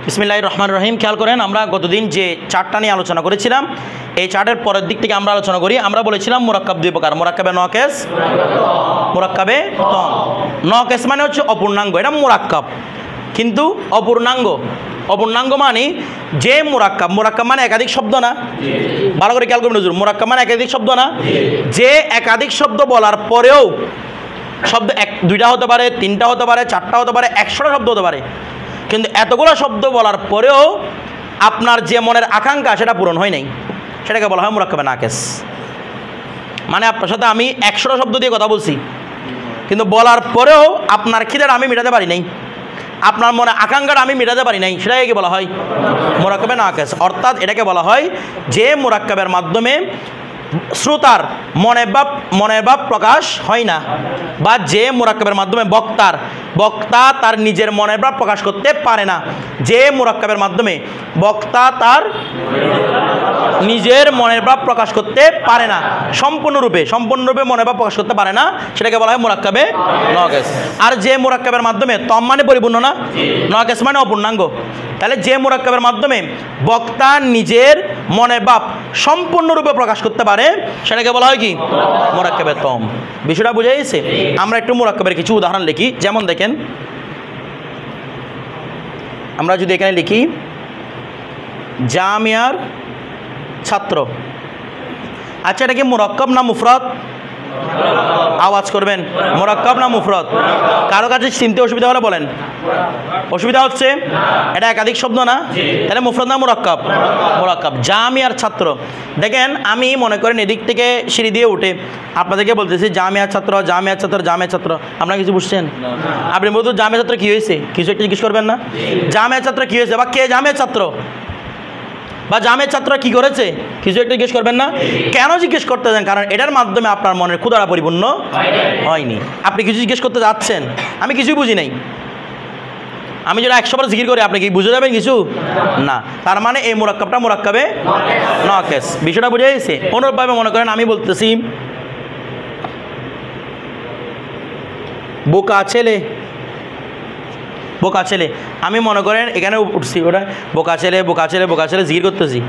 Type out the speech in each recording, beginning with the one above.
বিসমিল্লাহির রহমানির রহিম। খেয়াল করেন, আমরা গতদিন যে চার্টটা নিয়ে আলোচনা করেছিলাম, এই চার্টের পরের দিক থেকে আমরা আলোচনা করি। আমরা বলেছিলাম মুরাক্কাব দুই প্রকার, মুরাক্কাবে নকেস, মুরাক্কাবে তম। নকেস মানে হচ্ছে অপূর্ণাঙ্গ, এটা মুরাক্কাব, কিন্তু অপূর্ণাঙ্গ। অপূর্ণাঙ্গ মানে যে মুরাক্কাব, মুরাক্কাব মানে একাধিক শব্দ না, ভালো করে খেয়াল করবেন হুজুর, মুরাক্কাব মানে একাধিক শব্দ না, যে একাধিক শব্দ বলার পরেও শব্দ দুইটা হতে পারে, তিনটা হতে পারে, চারটা হতে পারে, 100টা শব্দ হতে পারে, কিন্তু এতগুলো শব্দ বলার পরেও আপনার যে মনের আকাঙ্ক্ষা সেটা পূরণ হয় নাই, সেটাকে বলা হয় মুরাক্কাবে নাকেস। মানে আপনার সাথে আমি 100টা শব্দ দিয়ে কথা বলছি, কিন্তু বলার পরেও আপনার খিদেটা আমি মেটাতে পারি নাই, আপনার মনে আকাঙ্ক্ষাটা আমি মেটাতে পারি নাই, সেটাকে বলা হয় মুরাক্কাবে নাকেস। অর্থাৎ এটাকে বলা হয় যে মুরাক্কাবের মাধ্যমে শ্রোতার মনের ভাব প্রকাশ হয় না, বা যে মুরাক্কাবের মাধ্যমে বক্তা তার নিজের মনের ভাব প্রকাশ করতে পারে না, যে মুরাক্কাবের মাধ্যমে বক্তা তার নিজের মনের ভাব প্রকাশ করতে পারে না, সম্পূর্ণরূপে মনের ভাব প্রকাশ করতে পারে না, সেটাকে বলা হয় মুরাক্কাবে নকেস। আর যে মুরাক্কাবের মাধ্যমে তম মানে পরিপূর্ণ না, নকেস মানে অপূর্ণাঙ্গ, তাহলে যে মুরাক্কাবের মাধ্যমে বক্তা নিজের মনের ভাব সম্পূর্ণরূপে প্রকাশ করতে পারে, সেটাকে বলা হয় কি মুরাক্কাবে তম। বিষয়টা বুঝে গেছে? আমরা একটু মুরাক্কাবের কিছু উদাহরণ লিখি। যেমন দেখেন, আমরা যদি এখানে লিখি জামিয়ার ছাত্র, আচ্ছা এটা কি মুরাক্কাব না মুফরাদ? আওয়াজ করবেন, মুরাক্কাব না মুফরাদ? কারো কাছে চিনতে অসুবিধা হলে বলেন। অসুবিধা হচ্ছে? এটা একাধিক শব্দ না, তাহলে মুফরাদ না মুরাক্কাব? মুরাক্কাব। জামিয়ার ছাত্র, দেখেন আমি মনে করেন এদিক থেকে সিঁড়ি দিয়ে উঠে আপনাদেরকে বলতেছি জামিয়ার ছাত্র, জামিয়ার ছাত্র, জামিয়ার ছাত্র, আপনারা কিছু বুঝছেন? আপনি বলতো জামিয়ার ছাত্র কী হয়েছে, কিছু একটা জিজ্ঞেস করবেন না? জামিয়ার ছাত্র কী হয়েছে, বা কে জামিয়ার ছাত্র, বা জামের ছাত্ররা কী করেছে, কিছু একটা জিজ্ঞেস করবেন না? কেন জিজ্ঞেস করতে চান? কারণ এটার মাধ্যমে আপনার মনের ক্ষুধাটা পরিপূর্ণ হয়নি। আপনি কিছু জিজ্ঞেস করতে যাচ্ছেন, আমি কিছুই বুঝি নাই, আমি যেটা 100 বার জিকির করি, আপনি কি বুঝে যাবেন কিছু না? তার মানে এই মুরাক্কাবটা মুরাক্কাবে নকেস। বিষয়টা বুঝে গেছে? অনুরূপভাবে মনে করেন আমি বলতেছি বোকা ছেলে, বোকা ছেলে, আমি মনে করেন এখানে উঠছি, ওটা বোকা ছেলে, বোকা ছেলে, বোকা ছেলে জিকির করতেছি,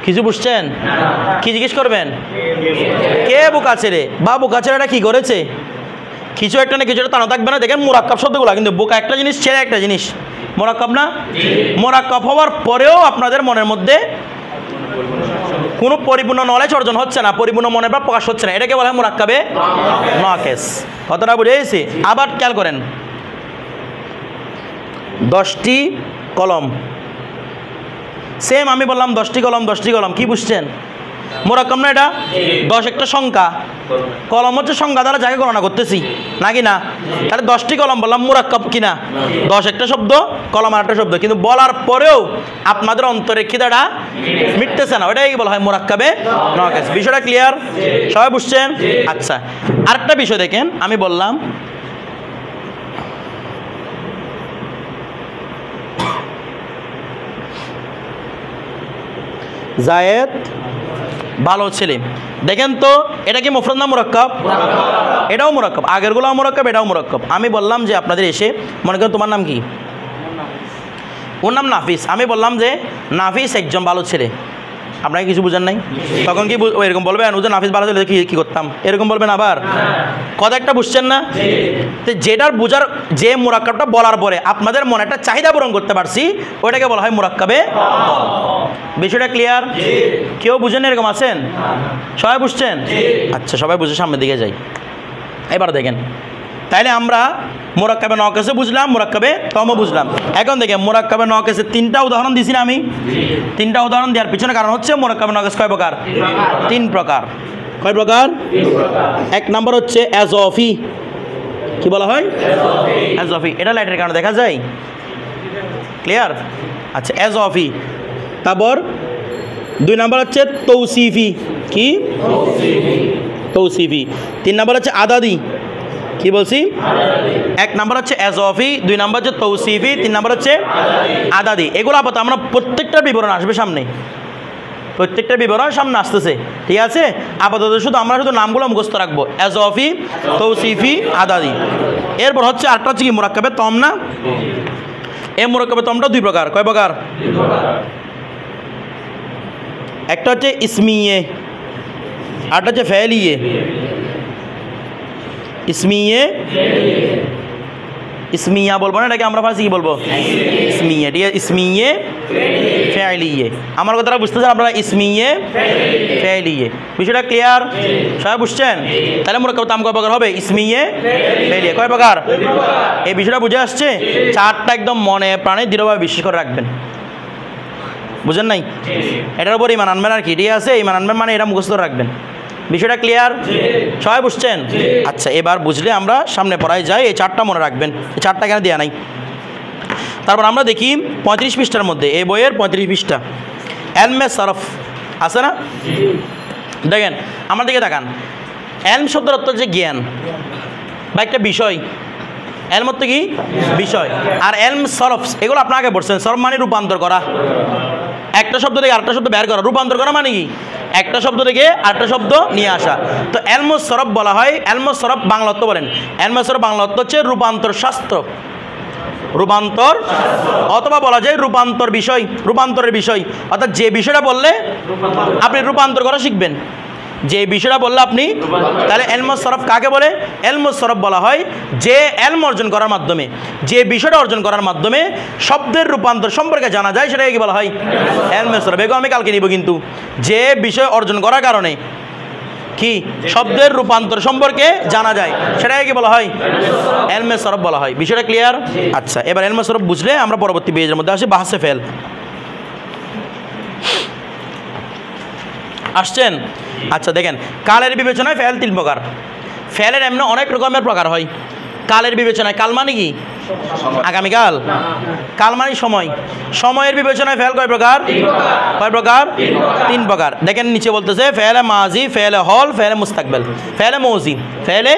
কিছু বুঝছেন? কি জিজ্ঞেস করবেন? কে বোকা ছেলে, বা বোকা ছেলেটা কী করেছে, কিছু একটা না কিছু একটা টানা থাকবে না। দেখেন মুরাক্কাব শব্দগুলো, কিন্তু বোকা একটা জিনিস, ছেলে একটা জিনিস, মুরাক্কাব না? মুরাক্কাব হওয়ার পরেও আপনাদের মনের মধ্যে কোনো পরিপূর্ণ নলেজ অর্জন হচ্ছে না, পরিপূর্ণ মনের ভাব প্রকাশ হচ্ছে না, এটাকে বলা হয় মুরাক্কাবে নকেস। কথাটা বুঝে গেছি? আবার খেয়াল করেন, 10টি কলম, সেম আমি বললাম 10টি কলম, 10টি কলম, কি বুঝছেন? মুরাক্কাব না এটা? 10 একটা সংখ্যা, কলম হচ্ছে সংখ্যা দ্বারা জায়গা গণনা করতেছি, নাকি না? তাহলে 10টি কলম বললাম, মুরাক্কাব কিনা? 10 একটা শব্দ, কলম আর একটা শব্দ, কিন্তু বলার পরেও আপনাদের অন্তরের খিদাটা মিটতেছে না, ওটাই বলা হয় মুরাক্কাবে নকেস। বিষয়টা ক্লিয়ার? সবাই বুঝছেন? আচ্ছা, আরেকটা বিষয় দেখেন, আমি বললাম জায়েদ ভালো ছেলে, দেখেন তো এটা কি মুফরাদ না মুরাক্কাব? এটাও মুরাক্কাব, আগেরগুলো মুরাক্কাব, এটাও মুরাক্কাব। আমি বললাম যে আপনাদের এসে মনে করেন তোমার নাম কি, ওর নাম নাফিস, আমি বললাম যে নাফিস একজন ভালো ছেলে, আপনাকে কিছু বুঝেন নাই? তখন কি এরকম বলবেন, ও যে নাফিস ভালো ছেলে কী করতাম, এরকম বলবেন? আবার কথা একটা বুঝছেন না? তো যেটার বোঝার, যে মুরাক্কাবটা বলার পরে আপনাদের মনে একটা চাহিদা পূরণ করতে পারছি, ওইটাকে বলা হয় মুরাক্কাবে। বিষয়টা ক্লিয়ার? কেউ বুঝেন এরকম আছেন? সবাই বুঝছেন? আচ্ছা, সবাই বুঝে সামনের দিকে যাই। এবার দেখেন, তাইলে আমরা মুরাক্কাবে নকেসে বুঝলাম, মুরাক্কাবে তমও বুঝলাম। এখন দেখেন মুরাক্কাবে নকেসের 3টা উদাহরণ দিছি না আমি? 3টা উদাহরণ দেওয়ার পিছনে কারণ হচ্ছে মুরাক্কাবে নকেস কয় প্রকার? 3 প্রকার। কয় প্রকার? 1 নম্বর হচ্ছে এজফি। কি বলা হয়? এজফি। এটা লাইটের কারণে দেখা যায়, ক্লিয়ার? আচ্ছা, এজফি। তারপর 2 নম্বর হচ্ছে তৌসিফি। কি? তৌসিফি। 3 নম্বর হচ্ছে আদাদি। কি বলছি? 1 নম্বর হচ্ছে এজফি, 2 নম্বর হচ্ছে তৌসিফি, 3 নম্বর হচ্ছে আদাদি। এগুলো আপাতত আমরা প্রত্যেকটার বিবরণ আসবে সামনে, প্রত্যেকটা বিবরণ সামনে আসতেছে, ঠিক আছে? আপাতত আমরা শুধু নামগুলো মুখস্থ রাখবো, এজফি, তৌসিফি, আদাদি। এরপর হচ্ছে আরেকটা হচ্ছে কি মুরাক্কাবে তম না? এই মুরাক্কাবে তমটা দুই প্রকার। কয় প্রকার? একটা হচ্ছে ইসমিয়ে, আরটা হচ্ছে ফেলিয়ে। ইসমিয়ে, ইসমিয়া বলবো না, এটাকে আমরা ফার্সি কি বলবো? ইসমিয়ে। ঠিক আছে, ইসমিয়ে ফেলিয়ে। আমার কথাটা বুঝতেছেন আপনারা? ইসমিয়ে ফেলিয়ে। বিষয়টা ক্লিয়ার? সবাই বুঝছেন? তাহলে মুরাক্কাব তাম কয় প্রকার হবে? ইসমিয়ে ফেলিয়ে। কয় প্রকার? এই বিষয়টা বুঝে আসছে? চারটা একদম মনে প্রাণে দৃঢ়ভাবে বিশ্বাস করে রাখবেন। বুঝেন নাই? এটার উপর ইমান আনবেন আর কি। ঠিক আছে, ইমান আনবেন মানে এটা মুখস্থ রাখবেন। বিষয়টা ক্লিয়ার? সবাই বুঝছেন? আচ্ছা, এবার বুঝলে আমরা সামনে পড়ায় যাই। এই চারটা মনে রাখবেন, এই চারটা কেন দেওয়া নাই। তারপর আমরা দেখি 35 পৃষ্ঠার মধ্যে, এই বইয়ের 35 পৃষ্ঠা, এলমে সরফ আছে না? দেখেন, আমার দিকে তাকান। এলম শব্দের অর্থ হচ্ছে জ্ঞান বা একটা বিষয়। এলম অর্থ কি? বিষয়। আর এলম সরফ, এগুলো আপনার আগে পড়ছেন। সরফ মানে রূপান্তর করা, একটা শব্দ থেকে আরেকটা শব্দ বের করা। রূপান্তর করা মানে কি? একটা শব্দ থেকে আরেকটা শব্দ নিয়ে আসা। তো এলমুস সরফ বলা হয়। এলমুস সরফ বাংলা অর্থ বলেন। এলমুস সরফ বাংলা অর্থ হচ্ছে রূপান্তর শাস্ত্র, রূপান্তর, অথবা বলা যায় রূপান্তর বিষয়, রূপান্তরের বিষয়। অর্থাৎ যে বিষয়টা বললে আপনি রূপান্তর করা শিখবেন, যে বিষয়টা বললে আপনি, তাহলে এলমুস সরফ কাকে বলে? এলমুস সরফ বলা হয় যে এলম অর্জন করার মাধ্যমে, যে বিষয়টা অর্জন করার মাধ্যমে শব্দের রূপান্তর সম্পর্কে জানা যায়, সেটাকে কি বলা হয়? এলমুস সরফ। এগুলো আমি কালকে নিব কিন্তু। যে বিষয় অর্জন করার কারণে কি শব্দের রূপান্তর সম্পর্কে জানা যায়, সেটাকে কি বলা হয়? এলমে সরফ বলা হয়। বিষয়টা ক্লিয়ার? আচ্ছা, এবার এলমে সরফ বুঝলে আমরা পরবর্তী পেজের মধ্যে আসি। বাহসে ফেল আসছেন? আচ্ছা, দেখেন, কালের বিবেচনায় ফেল 3 প্রকার। ফেলের এমনি অনেক রকমের প্রকার হয়। কালের বিবেচনায়, কাল মানে কি? আগামীকাল। কাল মানে সময়। সময়ের বিবেচনায় ফেল কয় প্রকার? কয় প্রকার? 3 প্রকার। দেখেন নিচে বলতেছে ফেলে মাজি, ফেলে হল, ফেলে মুস্তাকবেল, ফেলে মৌজি, ফেলে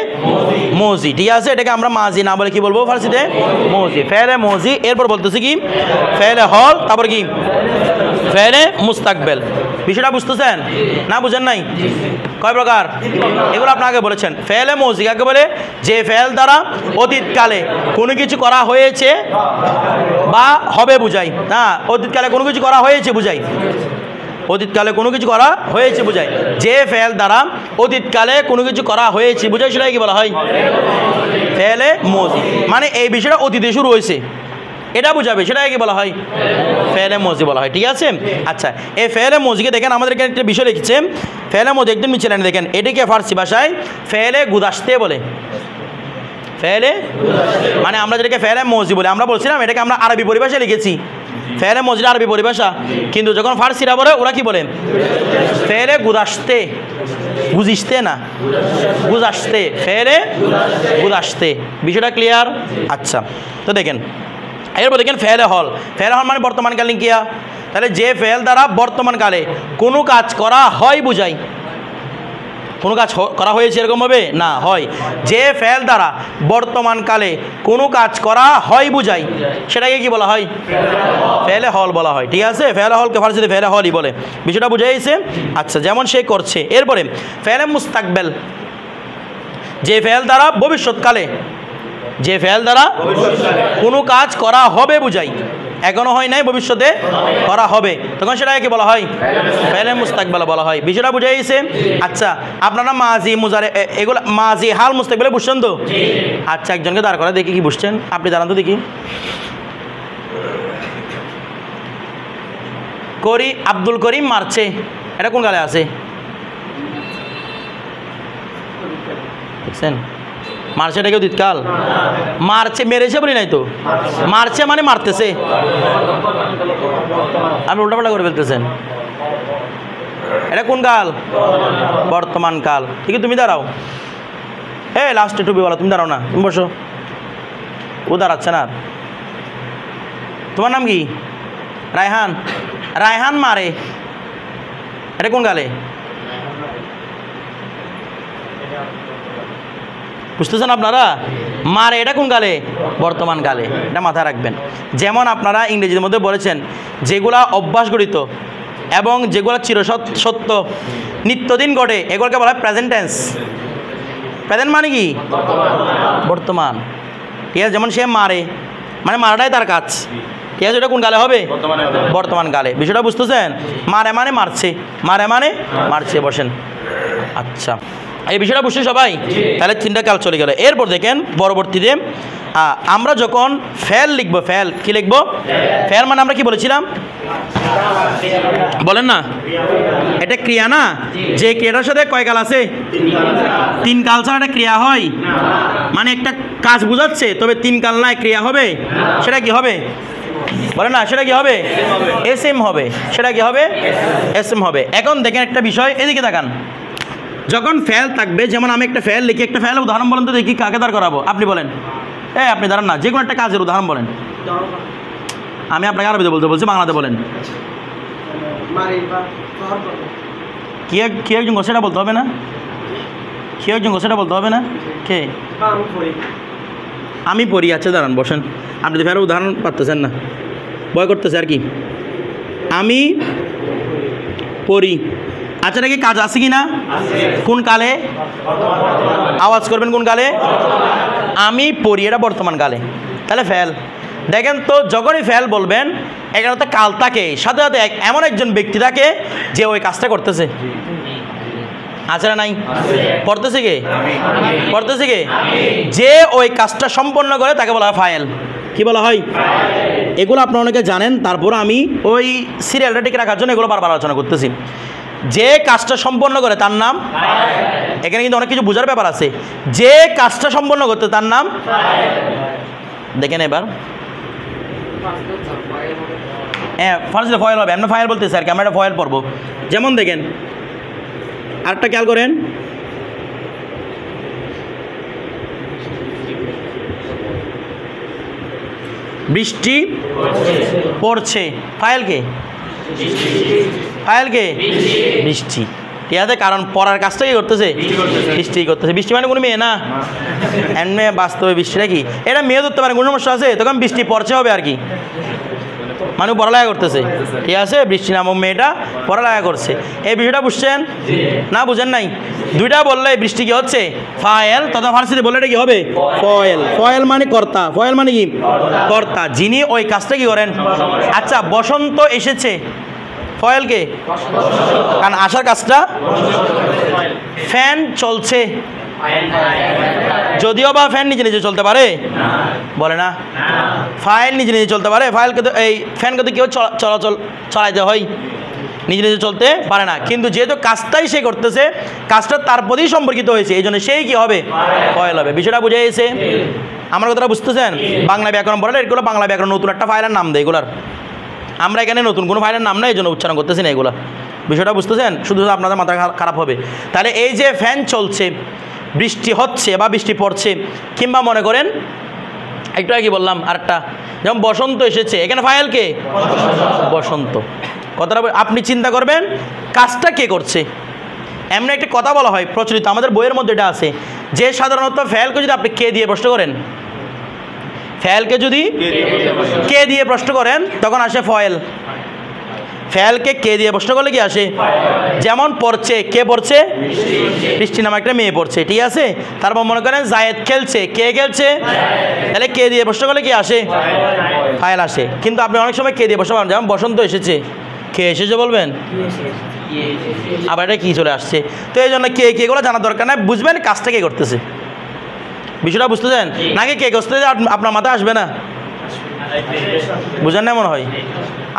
মৌজি। ঠিক আছে, এটাকে আমরা মাজি না বলে কি বলবো ফার্সিতে? মৌজি। ফেলে মৌজি। এরপর বলতেছে কি? ফেলে হল, তারপর কি? ফেলে মুস্তাকবেল। বিষয়টা বুঝতেছেন না? বুঝেন নাই? কয় প্রকার? এগুলো আপনাকে বলেছেন। ফেলে মৌজি কাকে বলে? যে ফেল দ্বারা অতীতকালে কোনো কিছু করা হয়েছে বা হবে বুঝাই। না, অতীতকালে কোনো কিছু করা হয়েছে বুঝাই। অতীতকালে কোনো কিছু করা হয়েছে বুঝাই। যে ফেল দ্বারা অতীতকালে কোনো কিছু করা হয়েছে বুঝাই, সেটাই কি বলা হয়? ফেলে মৌজি। মানে এই বিষয়টা অতীতে শুরু হয়েছে, এটা বুঝাবে, সেটাকে কি বলা হয়? ফেলে মৌজি বলা হয়। ঠিক আছে? আচ্ছা, এই ফেলে মৌজিকে দেখেন, আমাদের এখানে একটা বিষয় লিখছে। ফেলে মৌজি একদম নিচে লাইনে দেখেন, এটাকে ফার্সি ভাষায় ফেলে গুদাসতে বলে। ফেলে মানে আমরা যেটাকে ফেলে মৌজি বলি, আমরা বলছিলাম এটাকে আমরা আরবি পরিভাষায় লিখেছি। ফেলে মৌজির আরবি পরিভাষা, কিন্তু যখন ফার্সিরা বলে ওরা কি বলে? ফেলে গুদাসতে, বুঝিসতে না, গুজাসতে, ফেলে গুদাসতে। বিষয়টা ক্লিয়ার? আচ্ছা, তো দেখেন, এরপর দেখেন ফেলে হল। ফেলে হল মানে বর্তমানকালীন ক্রিয়া। তাহলে যে ফেল দ্বারা বর্তমানকালে কোনো কাজ করা হয় বুঝাই। কোনো কাজ করা হয়েছে এরকমভাবে না, হয়। যে ফেল দ্বারা বর্তমানকালে কোনো কাজ করা হয় বুঝাই, সেটাকে কি বলা হয়? ফেলে হল বলা হয়। ঠিক আছে, ফেলে হলকে ফার্সিতে ফেলে হলই বলে। বিষয়টা বুঝাইছে? আচ্ছা, যেমন সে করছে। এরপরে ফেলে মুস্তাকবেল, যে ফেল দ্বারা ভবিষ্যৎকালে, যে ফেল দ্বারা কোনো কাজ করা হবে বুঝাই, এখনো হয় নাই, ভবিষ্যতে করা হবে, তখন সেটাকে কি বলা হয়? ফেলে মুস্তাকবেল বলা হয়। বিষয়টা বুঝাইছে? আচ্ছা, আপনারা মাজি, মুজারে, এগুলো মাজি, হাল, মুস্তাকবেলে বুঝছেন তো? আচ্ছা, একজনকে দাঁড় করা দেখি কি বুঝছেন। আপনি দাঁড়ান তো দেখি। আব্দুল করিম মারছে, এটা কোন কালে আছে? দেখছেন? মারছে, এটা কি অতীতকাল? মারছে, মেরেছে বলি নাই তো। মারছে মানে মারতেছে, আপনি উল্টাপাল্টা করে ফেলতেছেন। এটা কোন কাল? বর্তমান কাল। ঠিক আছে, তুমি দাঁড়াও। লাস্টে টুপিওয়ালা, তুমি দাঁড়াও না, তুমি বসো। ও দাঁড়াচ্ছে না। তোমার নাম কি? রায়হান। রায়হান মারে, এটা কোন কালে? বুঝতেছেন আপনারা? মারে, এটা কোন কালে? বর্তমান কালে। এটা মাথায় রাখবেন। যেমন আপনারা ইংরেজির মধ্যে বলেছেন যেগুলা অভ্যাস গঠিত এবং যেগুলো চিরসত্য নিত্যদিন ঘটে, এগুলোকে বলা হয় প্রেজেন্ট টেন্স। প্রেজেন্ট মানে কি? বর্তমান। ঠিক আছে, যেমন সে মারে, মানে মারাটাই তার কাজ, ঠিক আছে? এটা কোন কালে হবে? বর্তমান কালে। বিষয়টা বুঝতেছেন? মারে মানে মারছে, মারে মানে মারছে। বসেন। আচ্ছা, এই বিষয়টা বুঝছি সবাই? তাহলে 3টা কাল চলে গেল। এরপর দেখেন পরবর্তীতে আমরা যখন ফেল লিখবো, ফেল কি লিখবো? ফেল মানে আমরা কি বলেছিলাম? বলেন না, এটা ক্রিয়া না? যে ক্রিয়াটার সাথে কয় কাল আছে? 3 কাল ছাড়া একটা ক্রিয়া হয়? মানে একটা কাজ বোঝাচ্ছে, তবে 3 কাল নাই, ক্রিয়া হবে। সেটা কি হবে? বলে না, সেটা কি হবে? এস এম হবে। সেটা কি হবে? এস এম হবে। এখন দেখেন একটা বিষয়, এদিকে তাকান। যখন ফেল থাকবে, যেমন আমি একটা ফেল লিখি, একটা ফেল উদাহরণ বলেন তো দেখি, কাকে দাঁড় করাবো? আপনি বলেন। আপনি দাঁড়ান না, যে কোনো একটা কাজের উদাহরণ বলেন। আমি আপনাকে আরবিতে বলতে বলছি, বাংলাতে বলেন। কি একজন সেটা বলতে হবে না? কি একজন সেটা বলতে হবে না? কে? আমি পড়ি। আচ্ছা দাঁড়ান, বসেন। আপনি তো ফের উদাহরণ পাচ্ছেন না, ভয় করতেছে আর কি। আমি পড়ি। আচ্ছা, এটা কি কাজ আছে কি না? কোন কালে? আওয়াজ করবেন, কোন কালে? আমি পড়ি, এটা বর্তমান কালে। তাহলে ফেল। দেখেন তো, যখনই ফেল বলবেন, এখানে তো কাল থাকে, সাথে সাথে এমন একজন ব্যক্তি থাকে যে ওই কাজটা করতেছে। আছে না নাই? পড়তেছে কে? পড়তেছে কে? যে ওই কাজটা সম্পন্ন করে তাকে বলা হয় ফাইল। কি বলা হয়? এগুলো আপনারা অনেকে জানেন, তারপর আমি ওই সিরিয়ালটা ঠিক রাখার জন্য এগুলো বারবার আলোচনা করতেছি। যে কাজটা সম্পন্ন করে তার নাম, এখানে কিন্তু অনেক কিছু বোঝার ব্যাপার আছে। যে কাজটা সম্পন্ন করতে তার নাম, দেখেন এবার। ফার্স্টে ফয়েল হবে, আমরা ফাইল বলতেছি আর কি, আমরা একটা ফয়েল পড়বো। যেমন দেখেন, আরেকটা খেয়াল করেন, বৃষ্টি পড়ছে। ফাইল কে? ফাইল কে? বৃষ্টি। ঠিক আছে, কারণ পড়ার কাজটা কি করতেছে? বৃষ্টি করতেছে। বৃষ্টি মানে কোনো মেয়ে না, এমনি বাস্তবে বৃষ্টিটা কি? এটা মেয়ে ধরতে পারে, কোনো সমস্যা আছে? তখন বৃষ্টি পড়ছে হবে আর কি, মানে পড়ালেখা করতেছে। ঠিক আছে, বৃষ্টি নামক মেয়েটা পড়ালেখা করছে। এই বিষয়টা বুঝছেন না? বুঝেন নাই? দুইটা বললে বৃষ্টি কি হচ্ছে? ফাইল। তথা ফার্সিতে বললে এটা কি হবে? ফয়েল। ফয়েল মানে কর্তা। ফয়েল মানে কি? কর্তা, যিনি ওই কাজটা কি করেন। আচ্ছা, বসন্ত এসেছে, ফয়েল কে? কারণ আসার কাজটা। ফ্যান চলছে, যদিও বা ফ্যান নিজে নিজে চলতে পারে, বলে না? ফাইল নিজে নিজে চলতে পারে। ফাইলকে তো, এই ফ্যানকে তো কেউ চলাচল চালাইতে হয়, নিজে নিজে চলতে পারে না। কিন্তু যেহেতু কাজটাই সে করতেছে, কাজটা তার প্রতি সম্পর্কিত হয়েছে, এই জন্য সেই কি হবে? ফয়েল হবে। বিষয়টা বুঝে গেছে? আমার কথাটা বুঝতেছেন? বাংলা ব্যাকরণ পড়ালে এগুলো বাংলা ব্যাকরণ নতুন একটা ফাইলের নাম দেয় এগুলার। আমরা এখানে নতুন কোনো ফাইলের নাম নাই, এই জন্য উচ্চারণ করতেছি না এগুলা। বিষয়টা বুঝতেছেন? শুধু আপনাদের মাথা খারাপ হবে। তাহলে এই যে ফ্যান চলছে, বৃষ্টি হচ্ছে বা বৃষ্টি পড়ছে, কিংবা মনে করেন একটু আগে বললাম আরেকটা, যেমন বসন্ত এসেছে, এখানে ফাইল কে? বসন্ত। কথাটা আপনি চিন্তা করবেন, কাজটা কে করছে। এমনি একটা কথা বলা হয় প্রচলিত, আমাদের বইয়ের মধ্যে এটা আছে, যে সাধারণত ফেলকে যদি আপনি কে দিয়ে প্রশ্ন করেন, ফেলকে যদি কে দিয়ে প্রশ্ন করেন তখন আসে ফয়েল। ফেলকে কে দিয়ে প্রশ্ন করলে কি আসে? যেমন পড়ছে, কে পড়ছে? বৃষ্টি নামে একটা মেয়ে পড়ছে। ঠিক আছে, তারপর মনে করেন জায়েদ খেলছে, কে খেলছে? তাহলে কে দিয়ে প্রশ্ন করলে কি আসে? ফাইল আসে। কিন্তু আপনি অনেক সময় কে দিয়ে প্রশ্ন করেন, যেমন বসন্ত এসেছে, কে এসেছে বলবেন, আবার এটা কি চলে আসছে। তো এই জন্য কে কে গুলো জানার দরকার নাই, বুঝবেন কাজটা কে করতেছে। বিষয়টা বুঝতেছেন? নাকি কে করতেছে আপনার মাথায় আসবে না? বুঝেন না মনে হয়?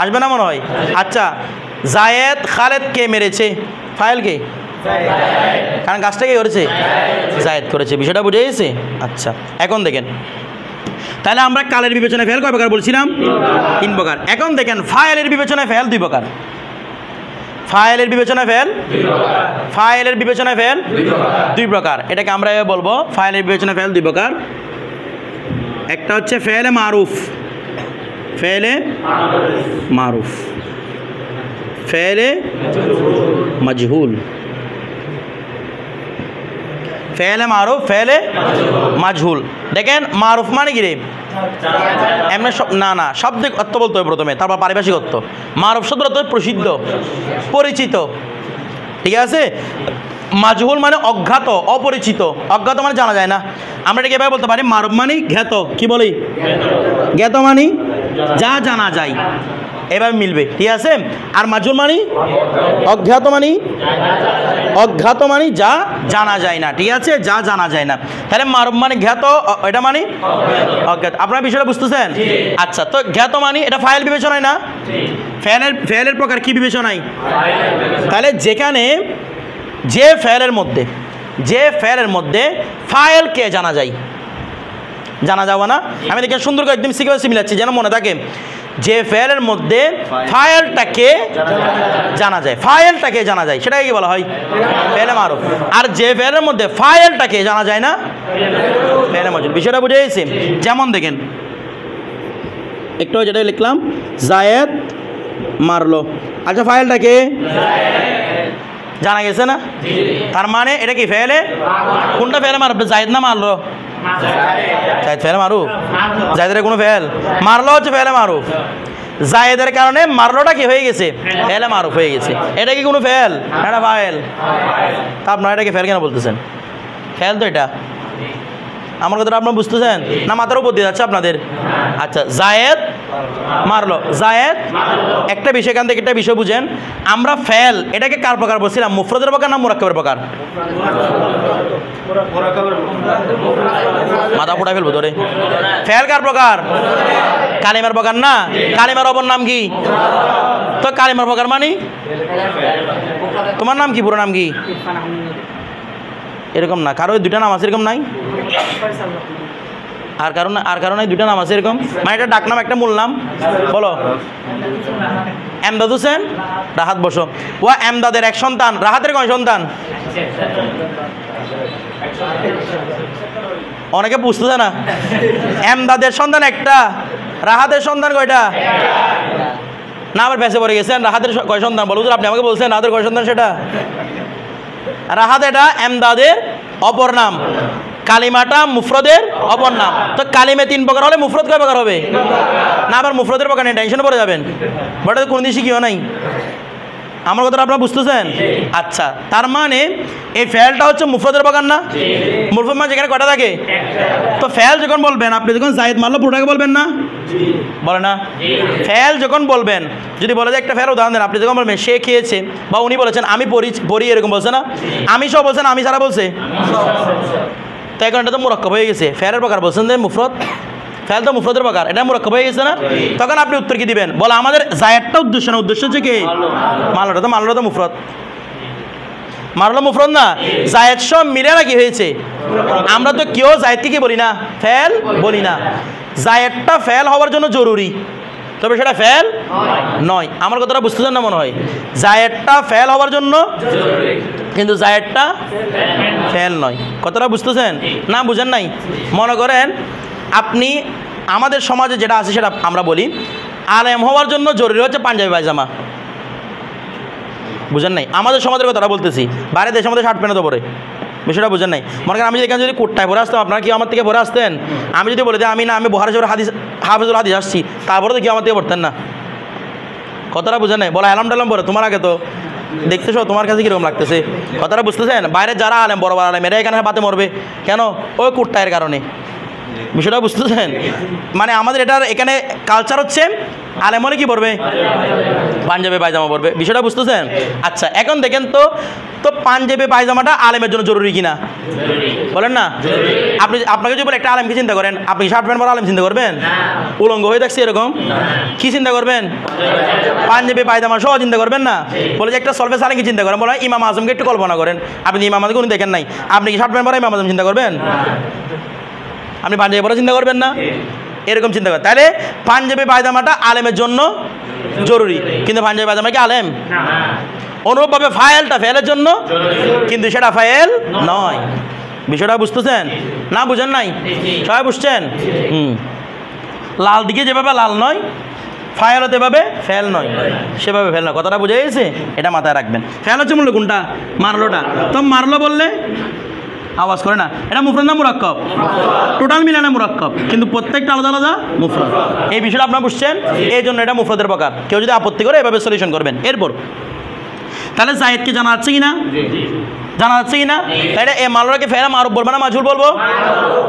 আসবে না মনে হয়? আচ্ছা, জায়েদ খালেদ কে মেরেছে, ফাইল কে? কারণ কাজটা কে করেছে? জায়েদ করেছে। বিষয়টা বুঝে গেছে? আচ্ছা, এখন দেখেন, তাহলে আমরা কালের বিবেচনায় ফেল কয় প্রকার বলছিলাম? 3 প্রকার। এখন দেখেন ফাইলের বিবেচনায় ফেল 2 প্রকার। ফাইলের বিবেচনায় ফেল, ফাইলের বিবেচনায় ফেল 2 প্রকার। এটাকে আমরা বলবো ফাইলের বিবেচনায় ফেল 2 প্রকার। একটা হচ্ছে ফেলে মারুফ, ফেলে মারুফ, ফেলে মজহুল। ফেলে মারুফ, ফেলে মজহুল। দেখেন মারুফ মানে কি রে? এমনি না না, শাব্দিক অর্থ বলতে হবে প্রথমে, তারপর পারিভাষিক অর্থ। মারুফ শব্দের অর্থ প্রসিদ্ধ, পরিচিত। ঠিক আছে। মাজহুল মানে অজ্ঞাত, অপরিচিত। অজ্ঞাত মানে জানা যায় না। আমরা এটাকে এভাবে বলতে পারি মারুফ মানি জ্ঞাত, কি বলি জ্ঞাত মানি যা জানা যায়, এভাবে মিলবে, ঠিক আছে। আর মাজহুল মানি অজ্ঞাত মানি, অজ্ঞাত মানি যা জানা যায় না, ঠিক আছে, যা জানা যায় না। তাহলে মারুফ মানে জ্ঞাত, এটা মানে অজ্ঞাত। আপনারা বিষয়টা বুঝতেছেন? আচ্ছা, তো জ্ঞাত মানি এটা ফাইল বিবেচনায় না, ফেলের প্রকার কি বিবেচনায়? তাহলে যেখানে যে ফেলের মধ্যে ফাইলকে জানা যায়, জানা যাবে না, আমি দেখেন সুন্দর করে একদম সিকোয়েন্সে মিলাচ্ছি যেন মনে থাকে। যে ফেলের মধ্যে ফাইলটাকে জানা যায়, ফাইলটাকে জানা যায়, সেটাকে কি বলা হয়? ফেলে মারুফ। আর যে ফেলের মধ্যে ফাইলটাকে জানা যায় না, ফেলে মাজহুল। বিষয়টা বুঝে গেছি? যেমন দেখেন একটু যেটা লিখলাম, জায়েদ মারলো, আচ্ছা ফাইলটাকে জানা গেছে না, তার মানে এটা কি ফেলে? কোনটা ফেলে মারুফ? জায়েদ না মারলো? জায়েদ ফেলে মারুফ, জায়েদের কোনো ফেল, মারলো হচ্ছে ফেলে মারুফ। জায়েদের কারণে মারলোটা কি হয়ে গেছে? ফেলে মারুফ হয়ে গেছে। এটা কি কোনো ফেল? এটা ফাইল। তা আপনারা এটাকে ফেল কেন বলতেছেন? ফেল তো এটা। আমার কথাটা আপনারা বুঝতেছেন না? মাথার উপর দিয়ে যাচ্ছে আপনাদের? আচ্ছা, জায়েদ মারলো, জায়েদ একটা বিষয়, এখান থেকে একটা বিষয় বুঝেন। আমরা ফেল এটাকে কার প্রকার বলছিলাম? মুফরদের প্রকার না মুরাক্কাবের প্রকার? মাথা ফুটাই ফেলবো ধরে। ফেল কার প্রকার? কালিমার প্রকার না? কালিমার অপর নাম কি? তো কালিমার প্রকার মানে তোমার নাম কি, পুরো নাম কি? এরকম না, কারো দুইটা নাম আছে এরকম নাই? আর কারণে দুইটা নাম আছে এরকম, মানে এটা ডাক নাম একটা মূল নাম। বলো। এমদাদ হোসেন রাহাত বসো। ও এমদাদের এক সন্তান, রাহাতের কয় সন্তান? অনেকে বুঝতেছে না। এমদাদের সন্তান একটা, রাহাতের সন্তান কয়টা? না আবার বেঁচে পড়ে গেছেন। রাহাতের কয় সন্তান? বলো আপনি আমাকে বলছেন রাহাতের কয় সন্তান সেটা? রাহাত এটা এমদাদের অপর নাম, কালিমাটা মুফরদের অপর নাম। তো কালিমে 3 প্রকার হলে মুফরদ কয় প্রকার হবে? না আবার মুফরদের প্রকার নেই, টেনশনে পড়ে যাবেন। বাট কোনো দিন শিখিও নাই। আমার কথাটা আপনারা বুঝতেছেন? আচ্ছা, তার মানে এই ফেলটা হচ্ছে মুফরদের প্রকার না? মুফরদ মানে যেখানে কয়টা থাকে? তো ফেল যখন বলবেন, আপনি যখন জায়েদ মারলো পুরোটাকে বলবেন না? বলে না? ফেল যখন বলবেন, যদি বলে যে একটা ফেল উদাহরণ দেন, আপনি যখন বলবেন সে খেয়েছে, বা উনি বলেছেন আমি পড়ি, এরকম বলছে না? আমি সব বলছেন, আমি সারা বলছে, তো এখন এটা তো মুরাক্কাব হয়ে গেছে। ফেলের প্রকার বলছেন যে মুফরদ, ফেল তো মুফরদের প্রকার, এটা মুরাক্কাব হয়ে গেছে না? তখন আপনি উত্তর কি দিবেন? বলে আমাদের জায়েদটা উদ্দেশ্য না, উদ্দেশ্য হচ্ছে কি? মারলোটা তো মুফরদ, মারলো মুফরদ না? জায়েদ সব মিলে না কি হয়েছে? আমরা তো কেউ জায়েদকে কি বলি না, ফেল বলি না। জায়েদটা ফেল হওয়ার জন্য জরুরি, তবে সেটা ফেল নয়। আমার কথাটা বুঝতেছেন না মনে হয়? জায়েদটা ফেল হওয়ার জন্য, কিন্তু জায়েদটা ফেল নয়। কথাটা বুঝতেছেন না? বুঝেন নাই? মনে করেন আপনি, আমাদের সমাজে যেটা আছে সেটা আমরা বলি, আলেম হওয়ার জন্য জরুরি হচ্ছে পাঞ্জাবি পায়জামা। বুঝেন নাই? আমাদের সমাজের কথাটা বলতেছি, বাইরের দেশের মধ্যে শার্ট প্যান্ট তো পরে। বিষয়টা বুঝেন নাই? মনে করেন আমি এখানে যদি কোটটায় পরে আসতাম, আপনারা কি আমার থেকে পরে আসতেন? আমি যদি বলে দিই আমি বুখারী শরীফের হাফিজুল হাদিস আসছি, তারপরে তো কি আমার থেকে পড়তেন না? কথাটা বুঝেন নাই? বলা আলাম টালাম পরে, তোমার আগে তো দেখতেছো, তোমার কাছে কীরকম লাগতেছে? কথাটা বুঝতেছেন? বাইরে যারা আলেম, বড় বড় আলেম, এরা এখানে বাতে মরবে কেন? ওই কোটটায়ের কারণে। বিষয়টা বুঝতেছেন? মানে আমাদের এটার এখানে কালচার হচ্ছে আলেম হলে কি পড়বে? পাঞ্জাবি পায়জামা পড়বে। বিষয়টা বুঝতেছেন? আচ্ছা, এখন দেখেন তো পাঞ্জাবি পায়জামাটা আলেমের জন্য জরুরি কিনা? বলেন না? আপনাকে যদি বলে একটা আলেমকে চিন্তা করেন, আপনি শার্ট প্যান্ট পরা আলেম চিন্তা করবেন? উলঙ্গ হয়ে থাকছে এরকম, কি চিন্তা করবেন? পাঞ্জাবি পায়জামা সহ চিন্তা করবেন না? বলে যে একটা সলফে সালেকে চিন্তা করেন, বলে ইমাম আজমকে একটু কল্পনা করেন। আপনি ইমাম আজমকে উনি দেখেন নাই, আপনি কি শার্ট প্যান্ট পরা ইমাম আজম চিন্তা করবেন? আপনি পাঞ্জাবি পরা চিন্তা করবেন না? এরকম চিন্তা করেন। তাহলে পাঞ্জাবি পায়জামাটা আলেমের জন্য জরুরি, কিন্তু পাঞ্জাবি পায়জামা কি আলেম? অনুরূপভাবে ফাইলটা ফেলের জন্য, কিন্তু সেটা ফাইল নয়। বিষয়টা বুঝতেছেন না? বুঝেন নাই? সবাই বুঝছেন? লাল দিকে যেভাবে লাল নয়, ফাইল হতে এভাবে ফেল নয়, সেভাবে ফেল নয়। কথাটা বুঝে গেছে? এটা মাথায় রাখবেন। ফেল হচ্ছে মূল্য কোনটা? মারলোটা। তো মারলো বললে আওয়াজ করে না, এটা মুফরদ না মুরাক্কাব? টোটাল মিলে না মুরাক্কাব, কিন্তু প্রত্যেকটা আলাদা আলাদা মুফরদ। এই বিষয়টা আপনারা বুঝছেন? এই জন্য এটা মুফরদের প্রকার। কেউ যদি আপত্তি করে এভাবে সলিউশন করবেন। এরপর তাহলে জায়েদকে জানা যাচ্ছে কি না? জানা যাচ্ছে কি না? তাহলে এ মারলোটাকে ফেলে মারুফ বলবো না মাজহুল বলবো?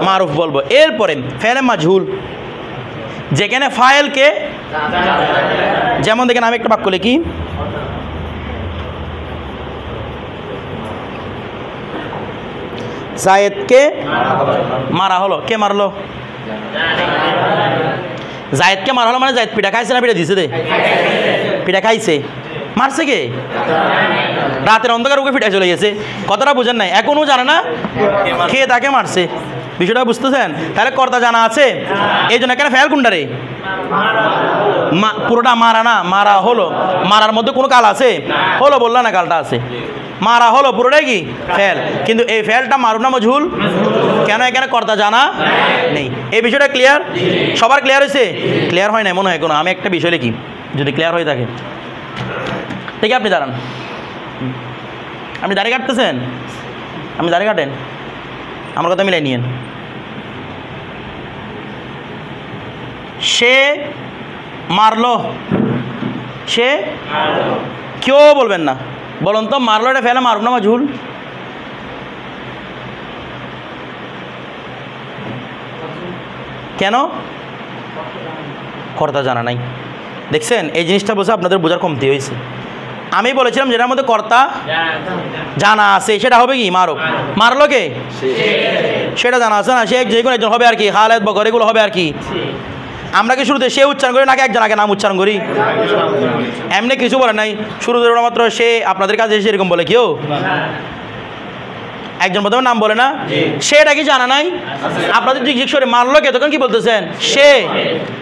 মারুফ বলবো। এরপরে ফেলে মাজহুল যেখানে ফাইলকে, যেমন দেখেন আমি একটা বাক্য লিখি, জায়েদকে মারা হলো। কে মারলো? জায়েদকে মারা হলো মানে জায়েদ পিঠা খাইছে না পিঠা দিছে? পিঠা খাইছে। মারছে কে? রাতের অন্ধকার ওকে পিঠা চলে গেছে। কথাটা বুঝেন নাই? এখনও জানে না কে তাকে মারছে। বিষয়টা বুঝতেছেন? তাহলে কর্তা জানা আছে, এই জন্য এখানে ফেল কোনটা রে? পুরোটা মারা না, মারা হলো। মারার মধ্যে কোনো কাল আছে? হলো বললা না, কালটা আছে। মারা হলো পুরোটাই কি ফেল, কিন্তু এই ফেলটা মারুফ না মাজহুল? কেন? এখানে কর্তা জানা নেই। এই বিষয়টা ক্লিয়ার? সবার ক্লিয়ার হয়েছে? ক্লিয়ার হয় না মনে হয় কোনো? আমি একটা বিষয় লিখি, যদি ক্লিয়ার হয়ে থাকে। ঠিক আছে, আপনি দাঁড়ান। আপনি দাঁড়িয়ে কাটতেছেন? আপনি দাঁড়িয়ে কাটেন, আমার কথা মিলাই নিয়েন। সে মারলো, সে কেউ বলবেন না, বলুন তো মারলো এটা ফেলে মারুফ না মাজহুল? কেন? কর্তা জানা নাই। দেখছেন, এই জিনিসটা বলছে আপনাদের বোঝার কমতি হয়েছে। আমি বলেছিলাম যেটার মধ্যে কর্তা জানা আছে সেটা হবে কি মারুফ। মারলো কে? সেটা জানা আছে না, সে যে কোনো একজন হবে আর কি, খালেদ বকর এগুলো হবে আর কি। আমরা কি শুরুতে সে উচ্চারণ করি নাকি একজন আগে নাম উচ্চারণ করি? এমনি কিছু বলে নাই, শুরুতে মাত্র সে আপনাদের কাছে এসে এরকম বলে কেউ? একজন প্রথমে নাম বলে না? সেটা কি জানা নাই? আপনাদের জিজ্ঞেস করে মারলো কে, তখন কি বলতেছেন? সে।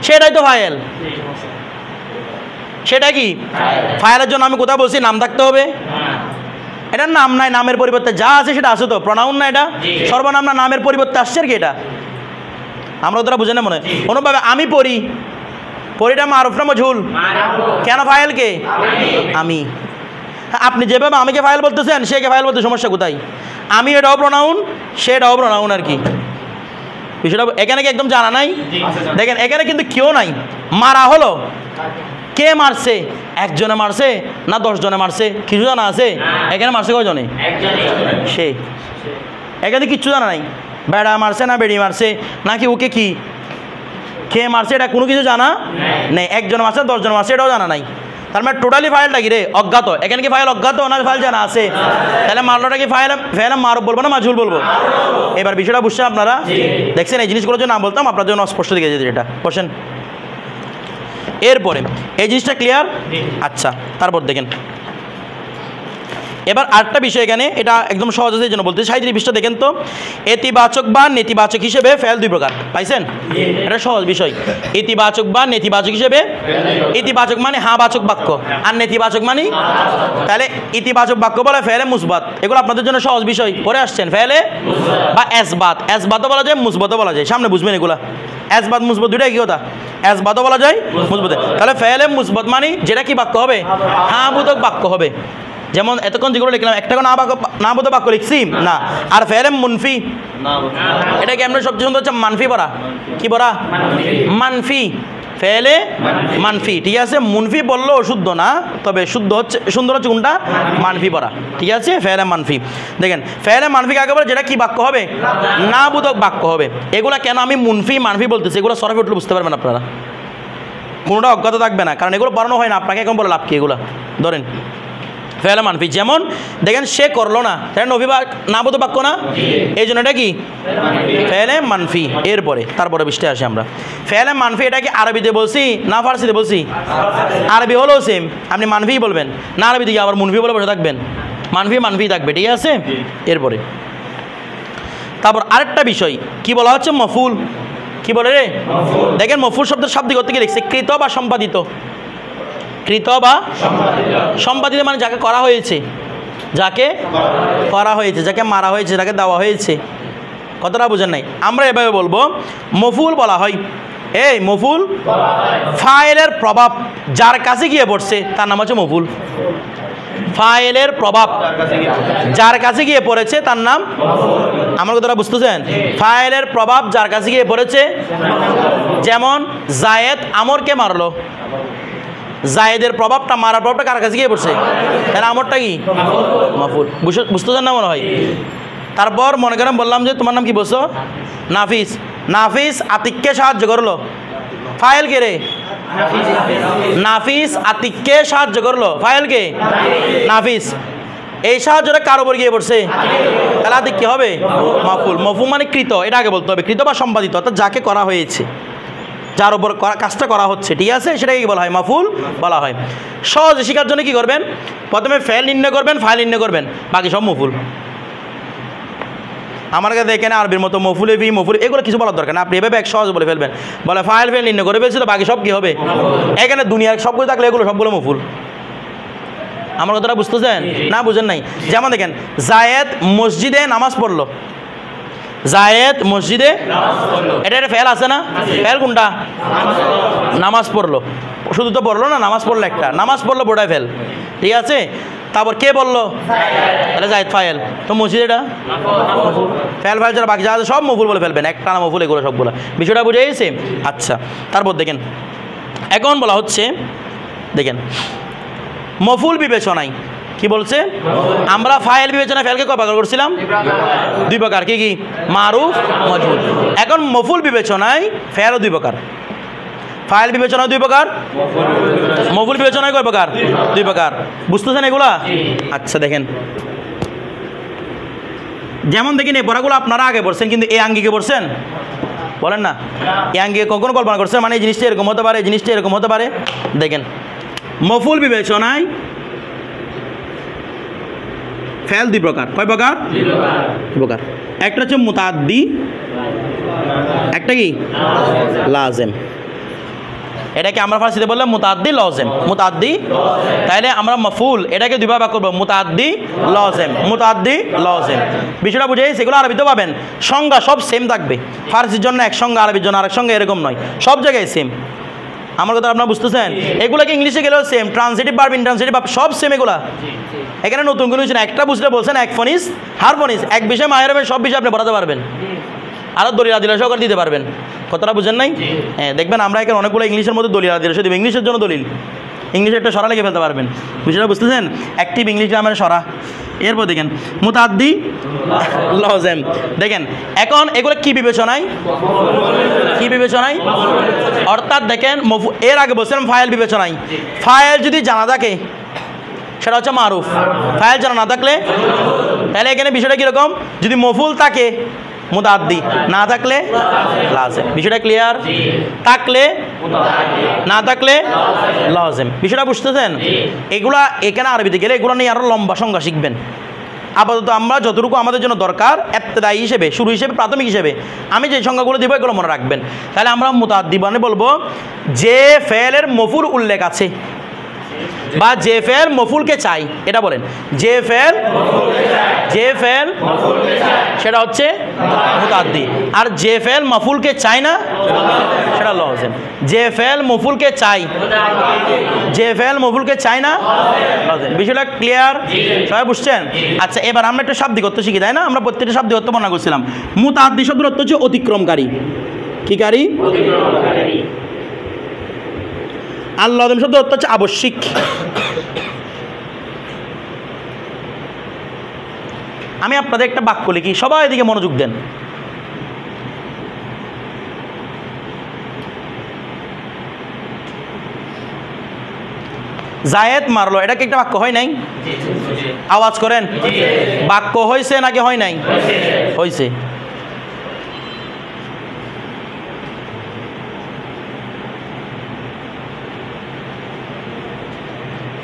সেটাই তো ফাইল। সেটা কি ফাইলের জন্য আমি কোথাও বলছি নাম থাকতে হবে? এটার নাম নাই, নামের পরিবর্তে যা আছে সেটা আছে তো, প্রনাউন না এটা, সর্বনাম না, নামের পরিবর্তে আসছে আর কি। এটা আমরা তোরা বুঝে না মনে হয় অনুভাবে। আমি পড়ি, পড়িটা মারুফ না মাজহুল? কেন ফাইল কে? আমি। আপনি যেভাবে আমিকে ফাইল বলতেছেন সে কে ফাইল বলতে সমস্যা কোথায়? আমি এটাও প্রনাউন, সেটাও প্রনাউন আর কি। বিষয়টা এখানে কি একদম জানা নাই? দেখেন এখানে কিন্তু কেউ নাই। মারা হলো, কে মারছে? একজনে মারছে না 10 জনে মারছে? কিছু জানা আছে? এখানে মারছে কয়জনে? সে। এখানে কিচ্ছু জানা নাই। বেড়া মারছে না বেড়ি মারছে নাকি ওকে কি কে মারছে এটা কোনো কিছু জানা নেই। একজন মারছে 10 জন মারছে এটাও জানা নাই। তার মানে টোটালি ফাইলটা কি রে? অজ্ঞাত। এখানে কি ফাইল অজ্ঞাত না ফাইল জানা আছে? তাহলে মারলোটা কি ফাইল ফেলে মারুফ বলবো না মাজহুল বলবো? এবার বিষয়টা বুঝছেন আপনারা? দেখছেন এই জিনিসগুলো যদি না বলতাম আপনার জন্য অস্পষ্ট দিকে যেত। এটা বসেন। এরপরে এই জিনিসটা ক্লিয়ার? আচ্ছা, তারপর দেখেন এবার আরেকটা বিষয় এখানে, এটা একদম সহজ আছে এই জন্য বলতে। 37 পৃষ্ঠা দেখেন তো, ইতিবাচক বা নেতিবাচক হিসেবে ফেল 2 প্রকার। পাইছেন? এটা সহজ বিষয়। ইতিবাচক বা নেতিবাচক হিসেবে, ইতিবাচক মানে হাবাচক বাক্য, আর নেতিবাচক মানে, তাহলে ইতিবাচক বাক্য বলে ফেলে মুসবাত। এগুলো আপনাদের জন্য সহজ বিষয়, পরে আসছেন। ফেলে বা এসবাত, এসবাতও বলা যায় মুসবাতও বলা যায়, সামনে বুঝবেন এগুলা। এসবাত মুসবাত দুইটাই কি কথা? এসবাতও বলা যায় মুসবাত। তাহলে ফেলে মুসবাত মানে যেটা কি বাক্য হবে? হাবোধক বাক্য হবে। যেমন এতক্ষণ যেগুলো লিখলাম একটা না বোধক বাক্য লিখছি না। আর ফেলে মুনফি, এটা কি আমরা সবচেয়ে সুন্দর হচ্ছে মানফি পড়া। কি পড়া? মানফি। ফেলে মানফি, ঠিক আছে। মুনফি বললেও শুদ্ধ না, তবে শুদ্ধ হচ্ছে, সুন্দর হচ্ছে কোনটা? মানফি পড়া, ঠিক আছে। ফেলে মানফি। দেখেন ফেলে মানফি কাকে বলে? যেটা কি বাক্য হবে? না বোধক বাক্য হবে। এগুলা কেন আমি মুনফি মানফি বলতেছি, এগুলো সরফে উঠলে বুঝতে পারবেন আপনারা, কোনোটা অজ্ঞাত থাকবে না, কারণ এগুলো পড়ানো হয় না আপনাকে। এখন বলে লাভ কি? এগুলা ধরেন ফেলে মানফি। যেমন দেখেন সে করলো না, তাই নফি বা না বোধ বাক্য না, এই জন্য এটা কি ফেলে মানফি। এরপরে তারপরে বৃষ্টি আসি আমরা। ফেলে মানফি এটা কি আরবিতে বলছি না ফার্সিতে বলছি? আরবি হলেও সেম, আপনি মানফি বলবেন না, আরবি দিকে আবার মুনফি বলে বসে থাকবেন। মানফি মানফি থাকবে, ঠিক আছে। এরপরে তারপর আরেকটা বিষয় কি বলা হচ্ছে? মফুল। কি বলে রে? দেখেন মফুল শব্দের শাব্দিক অর্থ কি লিখছে? কৃত বা সম্পাদিত। কৃত বা সম্পাদিত মানে যাকে করা হয়েছে, যাকে করা হয়েছে, যাকে মারা হয়েছে, যাকে দেওয়া হয়েছে। কতটা বুঝেন নাই? আমরা এভাবে বলবো মফুল বলা হয়, এই মফুল ফাইলের প্রভাব যার কাছে গিয়ে পড়ছে তার নাম হচ্ছে মফুল। ফাইলের প্রভাব যার কাছে গিয়ে পড়েছে তার নাম, আমার কথাটা বুঝতেছেন? ফাইলের প্রভাব যার কাছে গিয়ে পড়েছে, যেমন জায়েদ আমরকে মারলো, জায়েদের প্রভাবটা, মারার প্রভাবটা কার কাছে গিয়ে পড়ছে? তাহলে আমরটা কি? মাফুল। বুঝতেছেন না মনে হয়? তারপর মনে করেন বললাম যে তোমার নাম কি বলছো? নাফিস। নাফিস আতিককে সাহায্য করলো, ফাইল কে রে? নাফিস আতিককে সাহায্য করলো, ফাইল কে? নাফিস। এই সাহায্যটা কার উপর গিয়ে পড়ছে? তাহলে আতিক কি হবে? মাফুল। মফুল মানে কৃত, এটা আগে বলতে হবে, কৃত বা সম্পাদিত, অর্থাৎ যাকে করা হয়েছে, যার উপর কাজটা করা হচ্ছে, ঠিক আছে, সেটাকে কি বলা হয়? মাফুল বলা হয়। সহজে শেখার জন্য কি করবেন? প্রথমে ফেল নির্ণয় করবেন, ফাইল নির্ণয় করবেন, বাকি সব মফুল। আমার কাছে এখানে আরবির মতো মফুলে ফি, মফুল এগুলো কিছু বলার দরকার না, আপনি এভাবে এক সহজ বলে ফেলবেন, বলে ফাইল ফেল নির্ণয় করে ফেলছিল, বাকি সব কি হবে? এখানে দুনিয়ার সবগুলো থাকলে এগুলো সবগুলো মফুল। আমার কথাটা বুঝতেছেন না? বুঝেন নাই? যেমন দেখেন, জায়েদ মসজিদে নামাজ পড়লো, জায়েদ মসজিদে, এটা একটা ফেল আছে না? ফেল কোনটা? নামাজ পড়লো। শুধু তো পড়লো না, নামাজ পড়লো একটা, নামাজ পড়লো বোটায় ফেল, ঠিক আছে। তারপর কে বললো? তাহলে জায়েদ ফাইল, তো মসজিদ এটা ফেল, ফাইল যারা বাকি যা আছে সব মফুল বলে ফেলবেন, একটা না মফুল এগুলো সবগুলো। বিষয়টা বুঝে গেছে? আচ্ছা, তারপর দেখেন এখন বলা হচ্ছে, দেখেন মফুল বিবেচনায় কি বলছে? আমরা ফাইল বিবেচনায় ফেলকে কয় প্রকার করছিলাম? 2 প্রকার। কি কি? মারুফ, মজহুল। এখন মফুল বিবেচনায় ফেলও 2 প্রকার, ফাইল বিবেচনায় 2 প্রকার, মফুল বিবেচনায় কয় প্রকার? 2 প্রকার। বুঝতেছেন এগুলা? আচ্ছা দেখেন, যেমন দেখেন এই পড়াগুলো আপনারা আগে পড়ছেন, কিন্তু এই আঙ্গিকে পড়ছেন? বলেন না, এই আঙ্গিকে কখনো কল্পনা করছেন? মানে এই জিনিসটা এরকম হতে পারে, এই জিনিসটা এরকম হতে পারে। দেখেন মফুল বিবেচনায় ফেল 2 প্রকার। কয় প্রকার? 2 প্রকার। একটা হচ্ছে মুতাআদ্দি, একটা কি? লাজেম। এটাকে আমরা ফার্সিতে বললাম মুতাআদ্দি লাজেম। মুতাআদ্দি, তাইলে আমরা মফুল এটাকে 2 ভাগ করব, মুতাআদ্দি লাজেম, মুতাআদ্দি লাজেম। বিষয়টা বুঝে সেগুলো আরবিতে পাবেন, সংজ্ঞা সব সেম থাকবে, ফার্সির জন্য এক সংজ্ঞা, আরবির জন্য আরেক সংজ্ঞা, এরকম নয়, সব জায়গায় সেম। আমার কথা আপনারা বুঝতেছেন? এগুলোকে ইংলিশে গেলেও same, transitive verb, intransitive verb সব সেম এগুলা। এখানে নতুন কোনো কিছু না, একটা বুঝলে বলছেন এক ফনিস হার ফনিস, এক বিষয় মায়ের হবে, সব বিষয় আপনি পড়াতে পারবেন, আরও দলিল আদিল সহকারে দিতে পারবেন। কথাটা বুঝেন নাই? হ্যাঁ, দেখবেন আমরা এখানে অনেকগুলো ইংলিশের মধ্যে দলিল আদিল দেবো, ইংলিশের জন্য দলিল, ইংলিশে একটা সরা লিখে ফেলতে পারবেন। বিষয়টা বুঝতেছেন? অ্যাক্টিভ ইংলিশ গ্রামারের সরা। এরপর দেখেন মুতাআদ্দি লাজেম। দেখেন এখন এগুলো কি বিবেচনায়? কি বিবেচনায়? অর্থাৎ দেখেন এর আগে বলছিলাম ফাইল বিবেচনায়। ফাইল যদি জানা থাকে সেটা হচ্ছে মারুফ, ফাইল জানা না থাকলে, তাহলে এখানে বিষয়টা কীরকম? যদি মফুল থাকে মুতাআদ্দি, না থাকলে লাজেম। বিষয়টা ক্লিয়ার? থাকলে, না থাকলে লাজেম। বিষয়টা বুঝতেছেন? এগুলা এখানে আরবিতে গেলে এগুলো নিয়ে আরও লম্বা সংজ্ঞা শিখবেন। আপাতত আমরা যতটুকু আমাদের জন্য দরকার ইবতিদায়ী হিসেবে, শুরু হিসেবে, প্রাথমিক হিসেবে আমি যে সংজ্ঞাগুলো দিব এগুলো মনে রাখবেন। তাহলে আমরা মুতাআদ্দি মানে বলবো যে ফেলের মফুল উল্লেখ আছে, বা যে ফেল মফুলকে চাই, এটা বলেন। যে ফেল সেটা হচ্ছে মুতাআদ্দি, আর যে ফেল মফুলকে চাই না সেটা লাজেম। যে ফেল মফুলকে চাই, যে ফেল মফুলকে চাই না লাজেম। বিষয়টা ক্লিয়ার? সবাই বুঝছেন? আচ্ছা, এবার আমরা একটা শাব্দিক অর্থ শিখি, তাই না? আমরা প্রত্যেকটা শাব্দিক অর্থ বর্ণনা করছিলাম। মুতাআদ্দি শব্দের অর্থ হচ্ছে অতিক্রমকারী। কি কারী? আর লাজেম শব্দের অর্থ হচ্ছে আবশ্যিক। আমি আপনাদের একটা বাক্য লিখি, সবাই এদিকে মনোযোগ দেন। জায়েদ মারলো, এটা কি একটা বাক্য হয় নাই? আওয়াজ করেন, বাক্য হয়েছে নাকি হয় নাই? হয়েছে।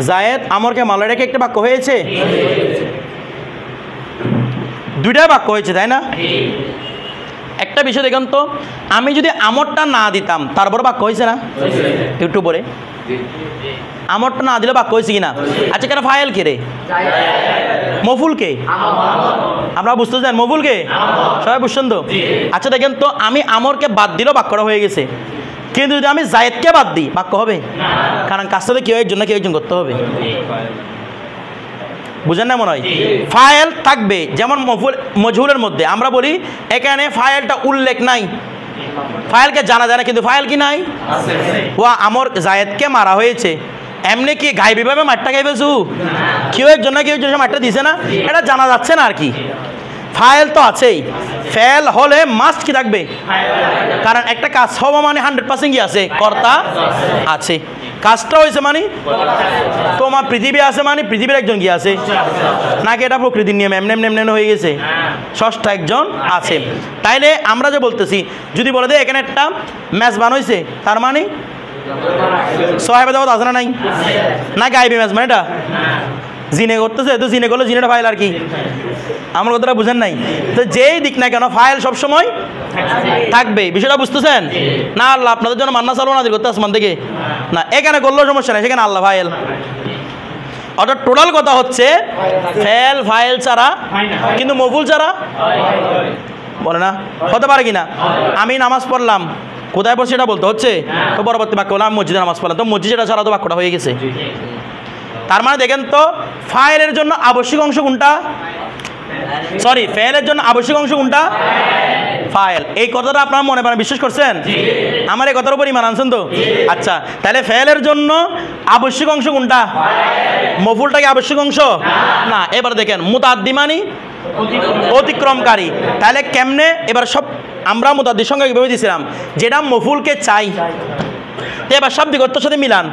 জায়েদ আমরকে মারলো, এটা কি একটা বাক্য হয়েছে? 2টা বাক্য হয়েছে, তাই না? একটা বিষয় দেখুন তো, আমি যদি আমরটা না দিতাম তারপর বাক্য হয়েছে না? একটু পরে আমরটা না দিলে বাক্য হয়েছে কিনা? আচ্ছা, কেন ফাইল কে রে? মফুল কে? আমরা বুঝতে চান মফুল কে? সবাই বুঝছেন তো? আচ্ছা দেখেন তো, আমি আমরকে বাদ দিলেও বাক্যটা হয়ে গেছে, কিন্তু যদি আমি জায়েদকে বাদ দিই বাক্য হবে? কারণ কাজটা তো কেউ একজন না কেউ একজন করতে হবে। বুঝেন না মনে হয়? ফাইল থাকবে, যেমন মজহুলের মধ্যে আমরা বলি এখানে ফাইলটা উল্লেখ নাই, ফাইলকে জানা যায় না, কিন্তু ফাইল কি নাই? ও আমর জায়েদকে মারা হয়েছে, এমনি কি গাইবিভাবে মাঠটা খাই ফেলছু? কেউ একজন না কেউ একজন মাঠটা দিছে না, এটা জানা যাচ্ছে না আর কি। ফাইল তো আছেই, ফেল হলে মাস্ট কি থাকবে, কারণ একটা কাজ হওয়া মানে 100% কি আছে, কর্তা আছে। কাজটা হয়েছে মানে তোমার পৃথিবী আছে মানে পৃথিবীর একজন কি আছে, নাকি এটা প্রকৃতির নিয়ম এমনি এমনি এমনি হয়ে গেছে, ষষ্ঠ একজন আছে। তাইলে আমরা যে বলতেছি, যদি বলে দেয় এখানে একটা মেজবান হয়েছে, তার মানে সাহেব দাওয়াত আছে না নাই, না গাইবে মেজবান এটা জিনে করতেছে, তো জিনে করলে জিনেটা ফাইল আর কি, আমার কথাটা বুঝেন নাই? তো যেই দিক না কেন ফাইল সবসময় থাকবে, বিষয়টা বুঝতেছেন না? আল্লাহ আপনাদের জন্য মান্না চালু নাজির করতে আসমান থেকে না, এখানে করলেও সমস্যা নেই, সেখানে আল্লাহ ফাইল। অর্থাৎ টোটাল কথা হচ্ছে ফেল ফাইল ছাড়া, কিন্তু মফুল ছাড়া বলে না, হতে পারে কিনা? আমি নামাজ পড়লাম, কোথায় পড়ছি এটা বলতে হচ্ছে, তো পরবর্তী বাক্য বললাম মসজিদে নামাজ পড়লাম, তো মসজিদ এটা ছাড়া তো বাক্যটা হয়ে গেছে। তার মানে দেখেন তো ফাইলের জন্য আবশ্যিক অংশ কোনটা, সরি ফেলের জন্য আবশ্যিক অংশ কোনটা, ফাইল। এই কথাটা আপনারা মনে প্রাণে বিশ্বাস করছেন? আমার এই কথার উপর ইমান আনছেন তো? আচ্ছা, তাহলে ফেলের জন্য আবশ্যিক অংশ কোনটা, মফুলটা কি আবশ্যিক অংশ না? এবার দেখেন মুতাদ্দি মানে অতিক্রমকারী, তাহলে কেমনে? এবার সব আমরা মুতাদ্দির সঙ্গে এইভাবে দিয়েছিলাম, যেটা মফুলকে চাই। এবার শাব্দিক অর্থের সাথে মিলান,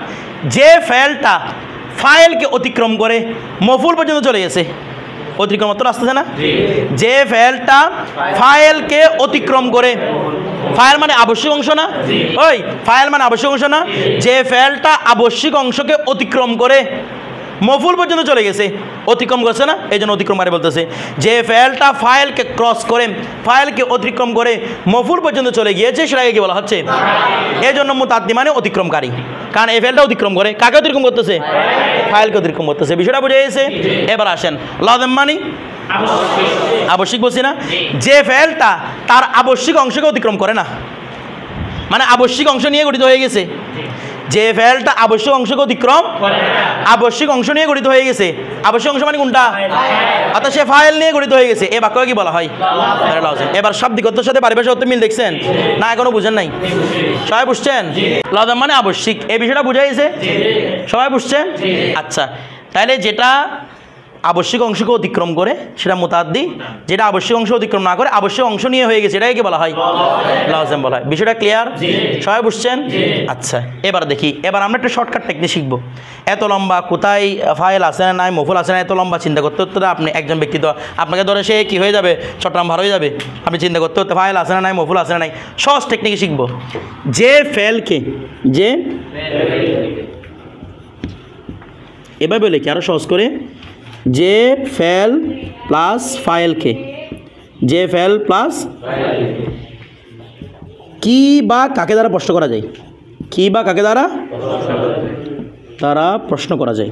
যে ফেলটা ফাইলকে অতিক্রম করে মফুল পর্যন্ত চলে গেছে, অতিক্রম অর্থ আসতেছে না? যে ফেলটা ফাইলকে অতিক্রম করে, ফাইল মানে আবশ্যিক অংশ না? ওই ফাইল মানে আবশ্যিক অংশ না? যে ফেলটা আবশ্যিক অংশকে অতিক্রম করে মফুল পর্যন্ত চলে গেছে, অতিক্রম করছে না, এই জন্য অতিক্রমকারী বলতেছে। যে ফেলটা ফাইলকে ক্রস করে, ফাইলকে অতিক্রম করে মফুল পর্যন্ত চলে গিয়েছে, সেটাকে কি বলা হচ্ছে? এই জন্য মুতাদ্দি মানে অতিক্রমকারী, কারণ এই ফেলটা অতিক্রম করে, কাকে অতিক্রম করতেছে? ফাইলকে অতিক্রম করতেছে। বিষয়টা বুঝে গেছে? এবার আসেন লাযিম মানে আবশ্যিক বলছি না? যে ফেলটা তার আবশ্যিক অংশকে অতিক্রম করে না, মানে আবশ্যিক অংশ নিয়ে গঠিত হয়ে গেছে। যে ফেলটা আবশ্যক অংশকে অতিক্রম, আবশ্যিক অংশ নিয়ে গঠিত হয়ে গেছে, আবশ্যক অংশ মানে কোনটা, অর্থাৎ সে ফাইল নিয়ে গঠিত হয়ে গেছে, এই বাক্যকে কি বলা হয়? এবার শাব্দিক অর্থের সাথে পারিভাষিক অর্থ মিল দেখছেন না? এখনো বুঝেন নাই? সবাই বুঝছেন? লাযিম মানে আবশ্যিক, এই বিষয়টা বুঝা গেছে? সবাই বুঝছেন? আচ্ছা, তাহলে যেটা আবশ্যিক অংশকে অতিক্রম করে সেটা মুতাদ্দি, যেটা আবশ্যিক অংশ অতিক্রম না করে আবশ্যক অংশ নিয়ে হয়ে গেছে, এটাকে কি বলা হয়? লাযিম বলা হয়। বিষয়টা ক্লিয়ার? সবাই বুঝছেন? আচ্ছা, এবার দেখি, এবার আমরা একটা শর্টকাট টেকনিক শিখবো। এত লম্বা কোথায় ফাইল আছে না নাই, মফুল আছে না, এত লম্বা চিন্তা করতে করতে আপনি একজন ব্যক্তি তো আপনাকে ধরে সে কি হয়ে যাবে, চট্টগ্রাম ভার হয়ে যাবে, আপনি চিন্তা করতে করতে ফাইল আছে না নাই, মফুল আছে না নাই। সহজ টেকনিক শিখবো, যে ফেলকে, যে এবার বলে কি আরো সহজ করে, যে ফেল প্লাস ফাইলকে, যে ফেল প্লাস কি বা কাকে দ্বারা প্রশ্ন করা যায়, কি বা কাকে দ্বারা প্রশ্ন করা যায়।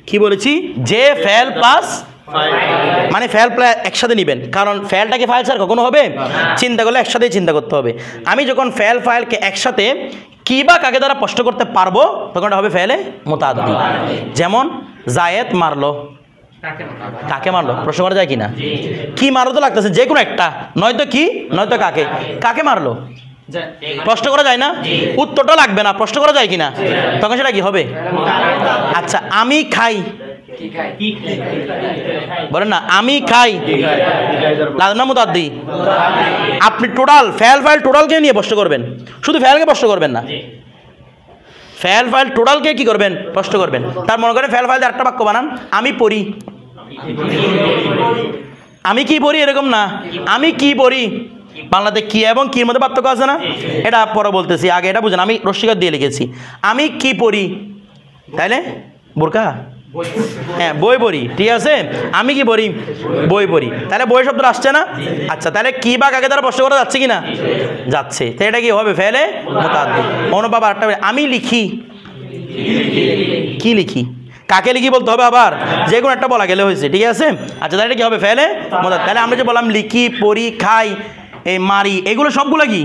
কি বলেছি? যে ফেল প্লাস মানে ফেল প্লাস একসাথে নেবেন, কারণ ফেলটাকে ফাইল স্যার কখনো হবে, চিন্তা করলে একসাথেই চিন্তা করতে হবে। আমি যখন ফেল ফাইলকে একসাথে কি বা কাকে দ্বারা প্রশ্ন করতে পারবো, তখন এটা হবে ফেলে মুতাআদ্দি। যেমন জায়েদ মারলো, কাকে মারলো প্রশ্ন করা যায় কিনা? কি মারলো তো লাগতেছে, যে কোনো একটা, নয়তো কি নয়তো কাকে, কাকে মারলো প্রশ্ন করা যায় না? উত্তরটা লাগবে না, প্রশ্ন করা যায় কিনা, তখন সেটা কি হবে? আচ্ছা, আমি খাই, বলেন না, আমি খাই, লাযিম না মুতাআদ্দি? আপনি টোটাল ফেল ফাইল টোটালকে নিয়ে প্রশ্ন করবেন, শুধু ফেলকে প্রশ্ন করবেন না, ফেল ফাইল টোটালকে কি করবেন? প্রশ্ন করবেন। তার মনে করেন ফেল ফাইল একটা বাক্য বানান, আমি পড়ি, আমি কি পড়ি এরকম না, আমি কি পড়ি। বাংলাতে কি এবং কির মধ্যে পার্থক্য আছে না? এটা পরে বলতেছি, আগে এটা বুঝেন। আমি রস্যিকার দিয়ে লিখেছি, আমি কি পড়ি, তাইলে বোরকা, হ্যাঁ বই পড়ি, ঠিক আছে। আমি কি পড়ি? বই পড়ি, তাহলে বই শব্দটা আসছে না? আচ্ছা, তাহলে কি বা কাকে দ্বারা প্রশ্ন করা যাচ্ছে কিনা? যাচ্ছে, তো এটা কি হবে? ফেলে মুতাআদ্দি। অনুবাদ আরেকটা, আমি লিখি, কি লিখি, কাকে লিখি বলতে হবে, আবার যে কোনো একটা বলা গেলে হয়েছে, ঠিক আছে। আচ্ছা, তাহলে কি হবে? ফেলে মুতাআদ্দি। তাহলে আমরা যে বললাম লিখি, পড়ি, খাই, এই মারি, এগুলো সবগুলো কি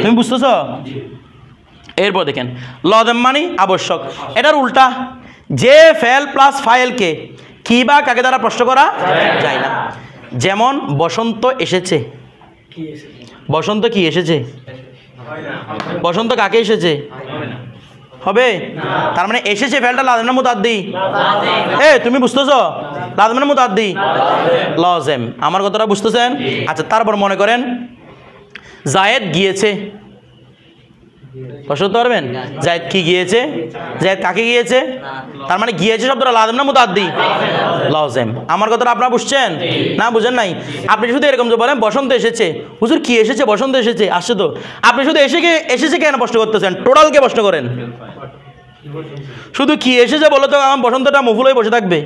তুমি বুঝতেছ? এরপর দেখেন লাযিম মানে আবশ্যক, এটার উল্টা, যে ফেল প্লাস ফাইলকে কি বা কাকে দ্বারা প্রশ্ন করা যায় না। যেমন বসন্ত এসেছে, বসন্ত কি এসেছে? বসন্ত কাকে এসেছে? হবে? তার মানে এসেছে ফেলটা লাজেম না মুতাদ্দি? তুমি বুঝতেছো? লাজেম না মুতাদ্দি? লাজেম। আমার কথাটা বুঝতেছেন? আচ্ছা, তারপর মনে করেন জায়েদ গিয়েছে, প্রশ্ন করতে পারবেন? জায়েদ কি গিয়েছে? জায়েদ কাকে গিয়েছে? তার মানে গিয়েছে শব্দটা লাজেম না মুতাদ্দি? লাজেম। আমার কথাটা আপনারা বুঝছেন না বুঝেন নাই? আপনি শুধু এরকম যে বলেন বসন্ত এসেছে, হুজুর কি এসেছে? বসন্ত এসেছে, আসছে তো। আপনি শুধু এসেছে কেন প্রশ্ন করতেছেন? টোটালকে প্রশ্ন করেন। শুধু কি এসেছে বলে তো আমার বসন্তটা মফুল হয়ে বসে থাকবে।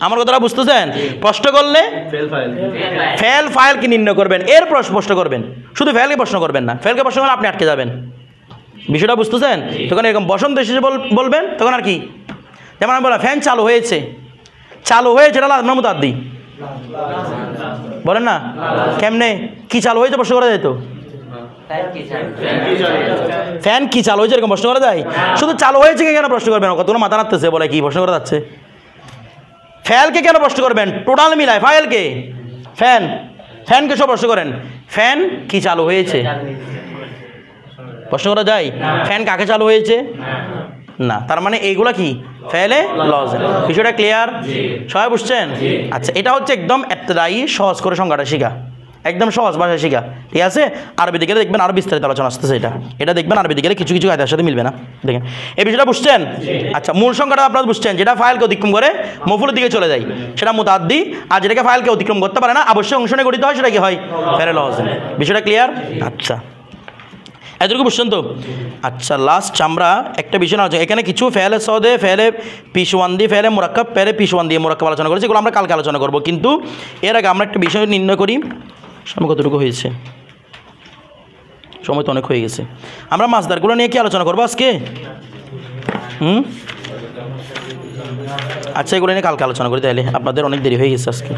আমার কথাটা বুঝতেছেন? প্রশ্ন করলে ফেল ফাইল কি নির্ণয় করবেন, এর প্রশ্ন করবেন। শুধু ফেলকে প্রশ্ন করবেন না, ফেলকে প্রশ্ন করলে আপনি আটকে যাবেন। বিষয়টা বুঝতেছেন? তখন এরকম বসন্ত এসেছে বলবেন, তখন আর কি, যেমন আমি বললাম ফ্যান চালু হয়েছে, চালু হয়েছে এটা লাজেম না মুতাদ্দি? বলেন না কেমনে? কি চালু হয়েছে প্রশ্ন করা যায় তো? ফ্যান কি চালু হয়েছে এরকম প্রশ্ন করা যায়? শুধু চালু হয়েছে কেন প্রশ্ন করবেন? কতগুলো মাথা নাড়তেছে, বলে কি প্রশ্ন করা যাচ্ছে? ফ্যালকে কেন প্রশ্ন করবেন? টোটাল মিলায় ফাইলকে, ফ্যানকে সব প্রশ্ন করেন। ফ্যান কি চালু হয়েছে প্রশ্ন করা যায়? ফ্যান কাকে চালু হয়েছে? না। তার মানে এইগুলা কি ফেলে লজেম। বিষয়টা ক্লিয়ার? সবাই বুঝছেন? আচ্ছা, এটা হচ্ছে একদম এতটাই সহজ করে সংজ্ঞাটা শিখা, একদম সহজ ভাষায় শিখা, ঠিক আছে? আরবি দিকে দেখবেন আরো বিস্তারিত আলোচনা আসতেছে। এটা দেখবেন আরবি দিকে কিছু কিছু কায়দার সাথে মিলবে না। দেখেন এই বিষয়টা বুঝছেন? আচ্ছা, মূল সংখ্যাটা আপনারা বুঝছেন, যেটা ফাইলকে অতিক্রম করে মফুলের দিকে চলে যায় সেটা মুতাদ্দি, আর যেটাকে ফাইলকে অতিক্রম করতে পারে না আবশ্যক অংশ নিয়ে গঠিত হয় সেটা কি হয়? ফেলে লজেম। বিষয়টা ক্লিয়ার? আচ্ছা, এতটুকু বুঝছেন তো? আচ্ছা, লাস্ট আমরা একটা বিষয় আলোচনা, এখানে কিছু ফেলে সদে, ফেলে পিশওয়ান্দি, ফেলে মোরাক্কাব, ফেলে পিশওয়ান্দি মোরাক্কাব আলোচনা করেছি, এগুলো আমরা কালকে আলোচনা করবো। কিন্তু এর আগে আমরা একটা বিষয় নির্ণয় করি। সময় কতটুকু হয়েছে? সময় তো অনেক হয়ে গেছে। আমরা মাছদারগুলো নিয়ে কি আলোচনা করবো আজকে? আচ্ছা, এগুলো নিয়ে কালকে আলোচনা করি, তাহলে আপনাদের অনেক দেরি হয়ে গেছে আজকে।